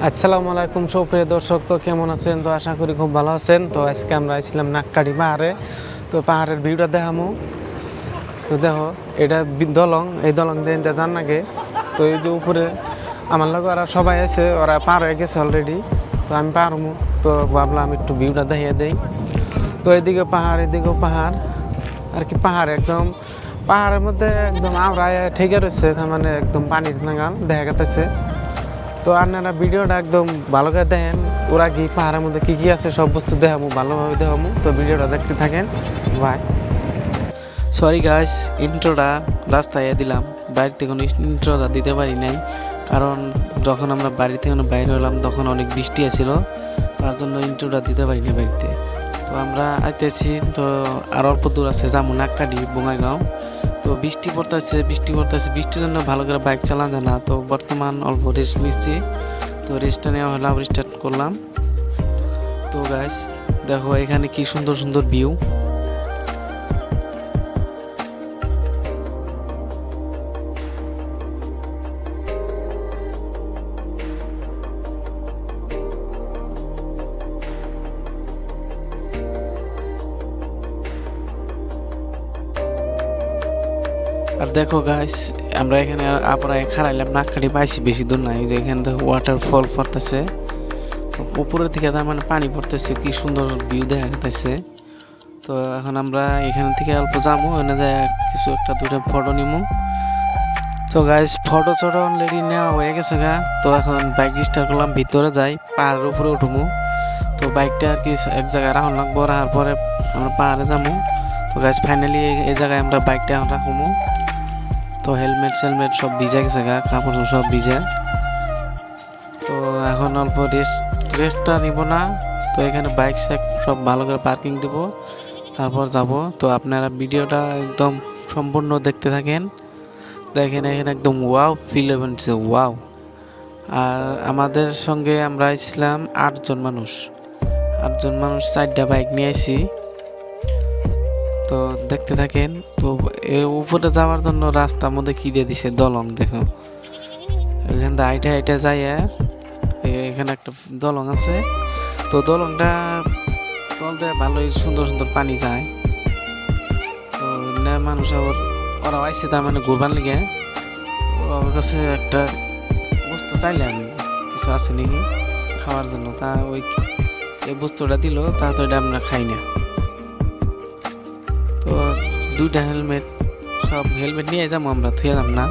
আসসালামু আলাইকুম সুপ্রিয় দর্শক, তো কেমন আছেন? তো আশা করি খুব ভালো আছেন। তো আজকে আমরা আসছিলাম নাক্কাটি পাহাড়ে। তো পাহাড়ের ভিউটা দেখামো। তো দেখো, এটা দলং, এই দলং দিয়ে যান নাকি। তো এই যে উপরে আমার লোক ওরা সবাই আছে, ওরা পার হয়ে গেছে অলরেডি। তো আমি পারবো, তো ভাবলাম একটু ভিউটা দেখিয়ে দেই। তো এদিকে পাহাড়, এদিকেও পাহাড়, আর কি পাহাড় একদম পাহাড়ের মধ্যে একদম আমরা ঠেকে রয়েছে, তার মানে একদম পানির নাগাল দেখা গেছে। তো আপনারা ভিডিওটা একদম ভালো করে দেখেন, ওরা কি পাহাড়ের মধ্যে কি কি আছে সব বস্তু দেখাবো, ভালোভাবে দেখাবো। তো ভিডিওটা দেখতে থাকেন। বাই। সরি গাইস, ইন্ট্রোটা রাস্তায় দিলাম, বাড়িতে কোনো ইন্ট্রোটা দিতে পারি নাই, কারণ যখন আমরা বাড়ি থেকে বাইরে হলাম তখন অনেক বৃষ্টি আছিল, তার জন্য ইন্ট্রোটা দিতে পারি না বাড়িতে। তো আমরা আইতেছি, তো আর অল্প দূর আছে যাবো নাক্কাটি বঙ্গাইগাঁও। তো বৃষ্টি পড়তেছে, বৃষ্টির জন্য ভালো করে বাইক চালানো যায় না। তো বর্তমান অল্প রেস্ট নিচ্ছি, তো রেস্টটা নেওয়া হলো, আবার স্টার্ট করলাম। তো গাইস দেখো এখানে কি সুন্দর সুন্দর ভিউ। আর দেখো গাইস, আমরা এখানে আপনারা খারাইলাম নাক্কাটি পাইছি, বেশি দূর নাই। যে এখানে দেখো ওয়াটারফল পড়তেছে উপরের থেকে, তার মানে পানি পড়তেছে, কি সুন্দর ভিউ দেখা যাচ্ছে। তো এখন আমরা এখান থেকে অল্প যাবো, এনে যায় কিছু একটা দুটো ফটো নিবো। তো গাইস ফটো চটো অলরেডি নেওয়া হয়ে গেছে গা। তো এখন বাইক স্টার্ট করলাম, ভিতরে যাই, পাহাড়ের উপরে উঠবো। তো বাইকটা আর কি এক জায়গায় রাখুন লাগবো, রাখার পরে আমরা পাহাড়ে যাবো। তো গাইস ফাইনালি এই জায়গায় আমরা বাইকটা এখন রাখবো। তো হেলমেট সেলমেট সব ভিজে গেছে গা, কাপড় সব ভিজে। তো এখন অল্প রেস্টটা নিব না। তো এখানে বাইক সাইক সব ভালো করে পার্কিং দিব, তারপর যাব। তো আপনারা ভিডিওটা একদম সম্পূর্ণ দেখতে থাকেন। দেখেন এখানে একদম ওয়াও ফিল হচ্ছে, ওয়াও। আর আমাদের সঙ্গে আমরা ছিলাম 8 জন মানুষ, 4টা বাইক নিয়ে আসি। তো দেখতে থাকেন। তো উপরে যাওয়ার জন্য রাস্তার মধ্যে কি দিয়ে দিছে, দলং দেখো। এখান থেকে হাইটে যাইয়া এখানে একটা দলং আছে। তো দলংটা তল দিয়ে ভালোই সুন্দর সুন্দর পানি যায়। তো মানুষ আবার ওরা আইসে, তার মানে ঘুরবার লেগে। ওর কাছে একটা বস্তু চাইলে আমি, কিছু আছে নাকি খাওয়ার জন্য, তা ওই এই বস্তুটা দিল, তা তো এটা আমরা খাই না। তো 2টা হেলমেট, সব হেলমেট নিয়ে যাবো আমরা, থুয়ে যাব না।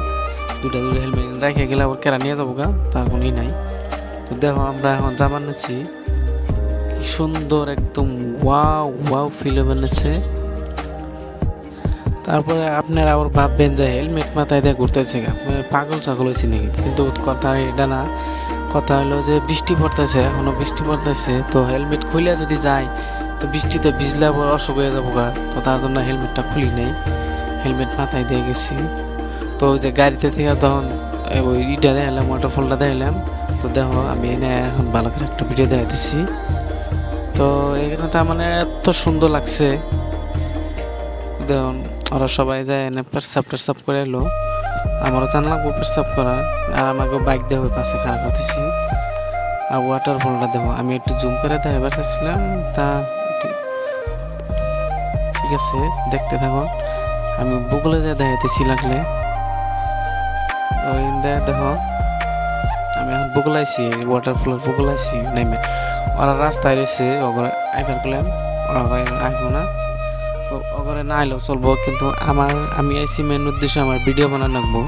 2টা হেলমেট রেখে গেলে আবার কেরা নিয়ে যাবো গা, তার কোনো নাই। তো দেখো আমরা এখন জামা নিচ্ছি, কি সুন্দর একদম ওয়াও ওয়াও ফিল বানিয়েছে। তারপরে আপনারা আবার ভাববেন যে হেলমেট মাথায় দিয়ে ঘুরতেছে, পাগল ছাগল হয়েছে নাকি, কিন্তু কথা এটা না। কথা হলো যে বৃষ্টি পড়তেছে, এখনো বৃষ্টি পড়তেছে। তো হেলমেট খুলে যদি যায়, তো বৃষ্টিতে ভিজলে আবার অসুখ হয়ে যাবো গা। তো তার জন্য হেলমেটটা খুলি নেই, হেলমেট মাথায় দিয়ে গেছি। তো ওই যে গাড়িতে থেকে তখন ওই ইটা দেখালাম, ওয়াটারফলটা দেখালাম। তো দেখো আমি এনে এখন ভালো করে একটা ভিডিও দেখাতেছি। তো এখানে তার মানে এত সুন্দর লাগছে। দেখুন ওরা সবাই যায় এনে পেরসাপ করে এলো, আমারও জান লাগবো পেরসাপ করা। আর আমাকে বাইক দেওয়া পাশে খারাপ করতেছি। আর ওয়াটারফলটা দেখো, আমি একটু জুম করে দেখাবার চাইছিলাম, তা ঠিক আছে দেখতে থাকো। আমি বুকলে যা দেখাইতেছি লাগলে। ওই দেখো আমি এখন বুকলাইছি, ওয়াটারফলের বুকলাইছি নেমে। ওরা রাস্তায় রয়েছে, ওগরে আইবার করলাম, ওরা আসবো না। তো ওগরে না আইলেও চলবো, কিন্তু আমি আইসি মেন উদ্দেশ্য আমার ভিডিও বানানো লাগবো।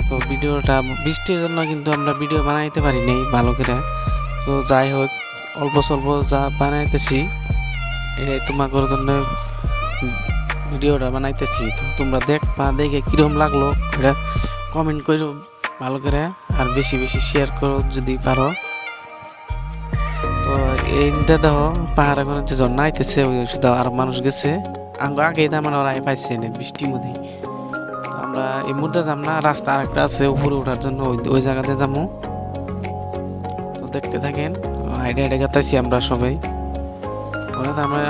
তো ভিডিওটা বৃষ্টির জন্য কিন্তু আমরা ভিডিও বানাইতে পারি নাই ভালো করে। তো যাই হোক, অল্প স্বল্প যা বানাইতেছি, এটাই তোমাদের জন্য ভিডিওটা বানাইতেছি। তো তোমরা দেখে কিরকম লাগলো এটা কমেন্ট করো ভালো করে, আর বেশি বেশি শেয়ার করো যদি পারো। তো এই দেখো পাহাড়ে কোনো যে ঝর্ণা আইতেছে, ওই শুধু আর মানুষ গেছে আগে, তার মানে ওরা পাইছে না বৃষ্টির মধ্যেই। আমরা এই মুহূর্তে যাম না, রাস্তা আরেকটা আছে উপরে ওঠার জন্য, ওই জায়গাতে যাবো। তো দেখতে থাকেন, হাইডে গাতাইছি আমরা সবাই।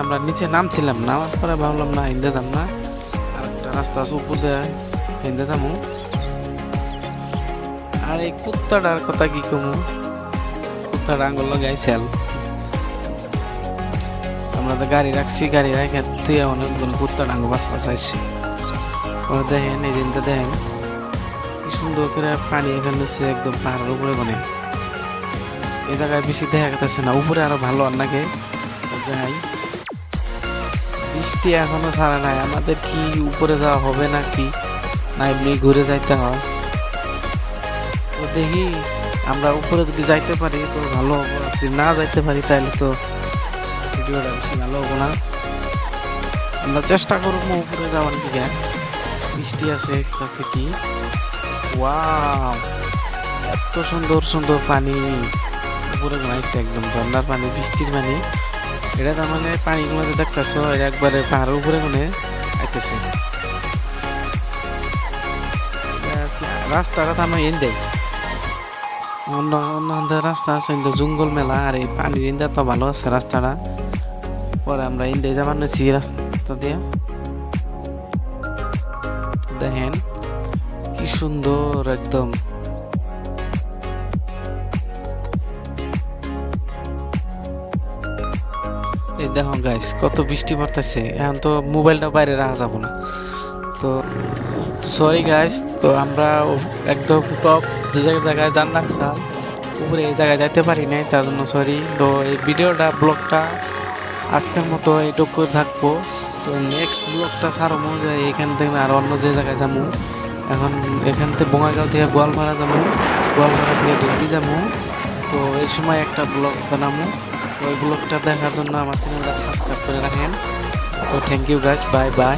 আমরা নিচে নামছিলাম না, পরে ভাবলাম না হিন্দে যাম না, আরেকটা রাস্তা আছে উপর দিয়ে হিন্দে যাবো। আর এই কুত্তাটার কথা কি কমু, কুত্তার আঙ্গুল লাগাই সেল। আমরা তো গাড়ি রাখছি, গাড়ি রাখে তুই অনেকগুলো কুত্তার আঙ্গুল বাঁচাইছি। দেখেন এই দিনটা দেখেন কি সুন্দর করে পানি এখানে হচ্ছে একদম পাহাড়ের উপরে মানে এই জায়গায় বেশি দেখা যাচ্ছে না, উপরে আরো ভালো আর নাকি যাই। বৃষ্টি এখনো ছাড়া নাই, আমাদের কি উপরে যাওয়া হবে নাকি না এমনি ঘুরে যাইতে হয়? তো দেখি আমরা উপরে যদি যাইতে পারি তো ভালো হবো, যদি না যাইতে পারি তাহলে তো ভিডিওটা বেশি ভালো হবো না। আমরা চেষ্টা করবো উপরে যাওয়ার দিকে। বৃষ্টি আছে তাতে কি ওয়াও, এত সুন্দর সুন্দর পানি উপরে ঘুমাইছে, একদম ঝর্ণার পানি, বৃষ্টির পানি। এটা তার মানে পানিগুলো যে দেখতেছ একবারে পাহাড়ের উপরে মানে আইতেছে। রাস্তাটা তো আমরা এন্ডে অন্য অন্য রাস্তা আছে কিন্তু জঙ্গল মেলা, আর এই পানির ইন্দা তো ভালো আছে রাস্তাটা। পরে আমরা ইন্দে যাবার নিচ্ছি রাস্তা দিয়ে। দেখেন কি সুন্দর একদম। এই দেখো গাইস কত বৃষ্টি পড়তেছে, এখন তো মোবাইলটা বাইরে রাখা যাবো না। তো সরি গাইস, তো আমরা একদম টপ যে জায়গায় জান রাখছাম উপরে এই জায়গায় যাইতে পারি নাই, তার জন্য সরি। তো এই ভিডিওটা ব্লগটা আজকের মতো এইটুকু থাকবো। তো নেক্সট ব্লগটা ছাড়বো যে এখান থেকে আর অন্য যে জায়গায় যাবো। এখন এখান থেকে বঙ্গাইগাঁও থেকে গোয়ালপাড়া যাবো, গোয়ালপাড়া থেকে ঢুকি যাবো। তো এই সময় একটা ব্লগ বানাবো, তো ওই ব্লগটা দেখার জন্য আমার চ্যানেলটা সাবস্ক্রাইব করে রাখেন। তো thank you guys, bye by.